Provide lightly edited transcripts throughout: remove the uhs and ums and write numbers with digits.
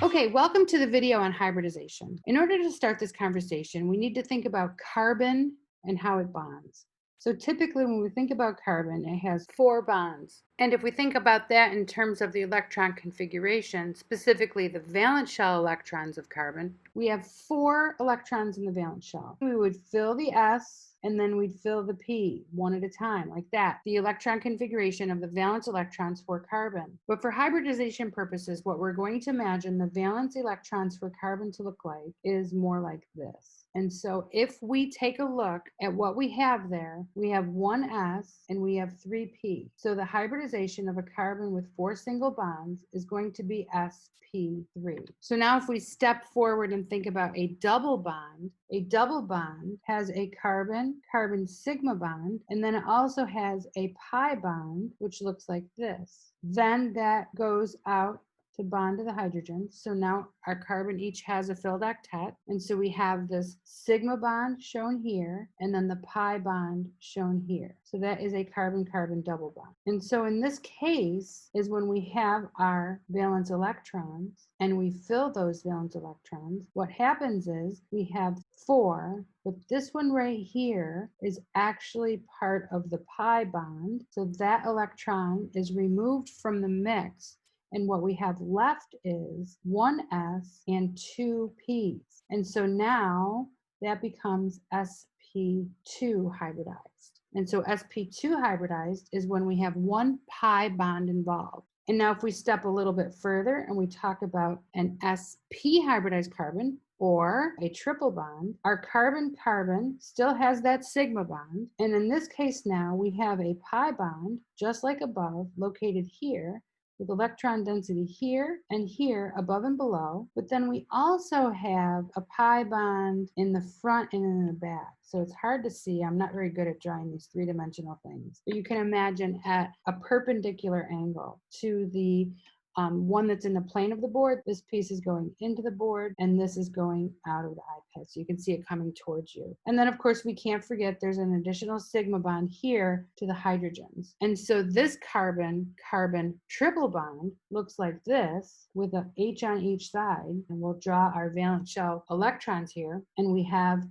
Okay, welcome to the video on hybridization. In order to start this conversation, we need to think about carbon and how it bonds. So typically when we think about carbon, it has 4 bonds. And if we think about that in terms of the electron configuration, specifically the valence shell electrons of carbon, we have 4 electrons in the valence shell. We would fill the S and then we'd fill the P one at a time, like that. The electron configuration of the valence electrons for carbon. But for hybridization purposes, what we're going to imagine the valence electrons for carbon to look like is more like this. And so if we take a look at what we have there, we have 1 S and we have 3 P. So the hybridization of a carbon with 4 single bonds is going to be sp3. So now if we step forward and think about a double bond has a carbon sigma bond, and then it also has a pi bond, which looks like this. Then that goes out to bond to the hydrogen. So now our carbon each has a filled octet. And so we have this sigma bond shown here, and then the pi bond shown here. So that is a carbon-carbon double bond. And so in this case is when we have our valence electrons and we fill those valence electrons, what happens is we have 4, but this one right here is actually part of the pi bond. So that electron is removed from the mix. And what we have left is 1 S and 2 P's. And so now that becomes sp2 hybridized. And so sp2 hybridized is when we have 1 pi bond involved. And now if we step a little bit further and we talk about an sp hybridized carbon, or a triple bond, our carbon-carbon still has that sigma bond. And in this case now, we have a pi bond, just like above, located here, with electron density here and here above and below. But then we also have a pi bond in the front and in the back. So it's hard to see. I'm not very good at drawing these three-dimensional things. But you can imagine at a perpendicular angle to the one that's in the plane of the board, this piece is going into the board and this is going out of the iPad. So you can see it coming towards you. And then of course we can't forget there's an additional sigma bond here to the hydrogens. And so this carbon-carbon triple bond looks like this with a H on each side. And we'll draw our valence shell electrons here. And we have,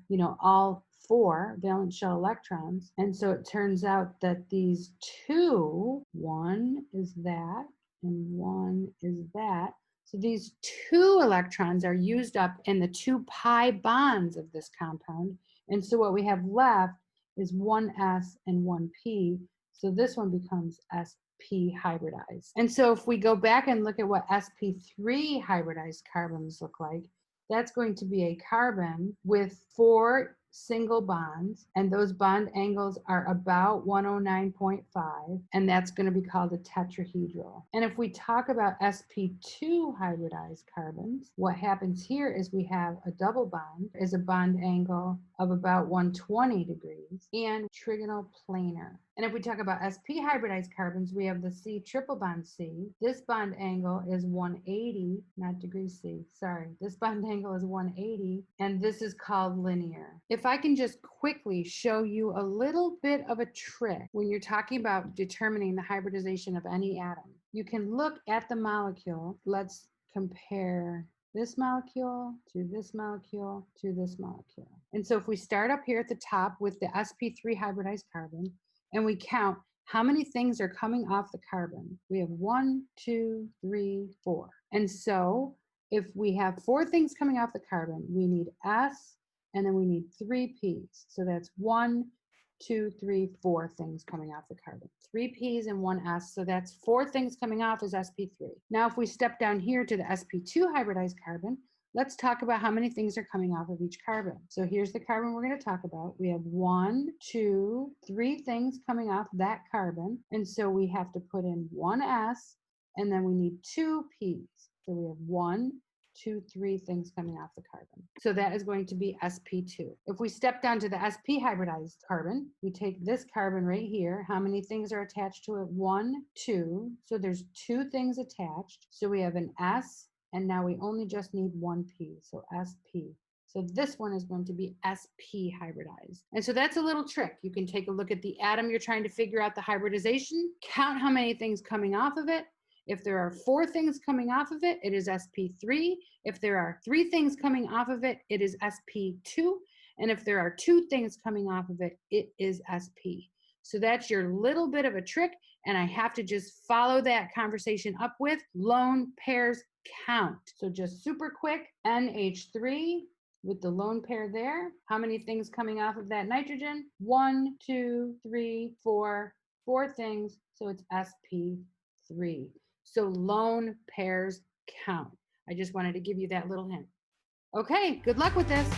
all 4 valence shell electrons. And so it turns out that these 2, one is that, and 1 is that. So these 2 electrons are used up in the 2 pi bonds of this compound. And so what we have left is 1 S and 1 P. So this one becomes sp hybridized. And so if we go back and look at what sp3 hybridized carbons look like, that's going to be a carbon with 4 single bonds, and those bond angles are about 109.5, and that's going to be called a tetrahedral. And if we talk about sp2 hybridized carbons, what happens here is we have a double bond is a bond angle of about 120 degrees and trigonal planar. And if we talk about sp hybridized carbons, we have the C triple bond C. This bond angle is 180, not degrees C, sorry. This bond angle is 180, and this is called linear. If I can just quickly show you a little bit of a trick when you're talking about determining the hybridization of any atom. You can look at the molecule. Let's compare this molecule to this molecule to this molecule. And so if we start up here at the top with the sp3 hybridized carbon, and we count how many things are coming off the carbon. We have 1, 2, 3, 4. And so if we have 4 things coming off the carbon, we need S, and then we need 3 P's. So that's 1, 2, 3, 4 things coming off the carbon. 3 P's and 1 S, so that's 4 things coming off as sp3. Now if we step down here to the sp2 hybridized carbon, let's talk about how many things are coming off of each carbon. So here's the carbon we're going to talk about. We have 1, 2, 3 things coming off that carbon. And so we have to put in 1 S, and then we need 2 P's. So we have 1, 2, 3 things coming off the carbon. So that is going to be sp2. If we step down to the sp hybridized carbon, we take this carbon right here. How many things are attached to it? 1, 2. So there's 2 things attached. So we have an S, and now we only just need 1 P, so sp. So this one is going to be sp hybridized. And so that's a little trick. You can take a look at the atom you're trying to figure out the hybridization, count how many things coming off of it. If there are 4 things coming off of it, it is sp3. If there are 3 things coming off of it, it is sp2. And if there are 2 things coming off of it, it is sp. So that's your little bit of a trick, and I have to just follow that conversation up with lone pairs count. So just super quick, NH3 with the lone pair there. How many things coming off of that nitrogen? 1, 2, 3, 4, 4 things. So it's sp3. So lone pairs count. I just wanted to give you that little hint. Okay, good luck with this.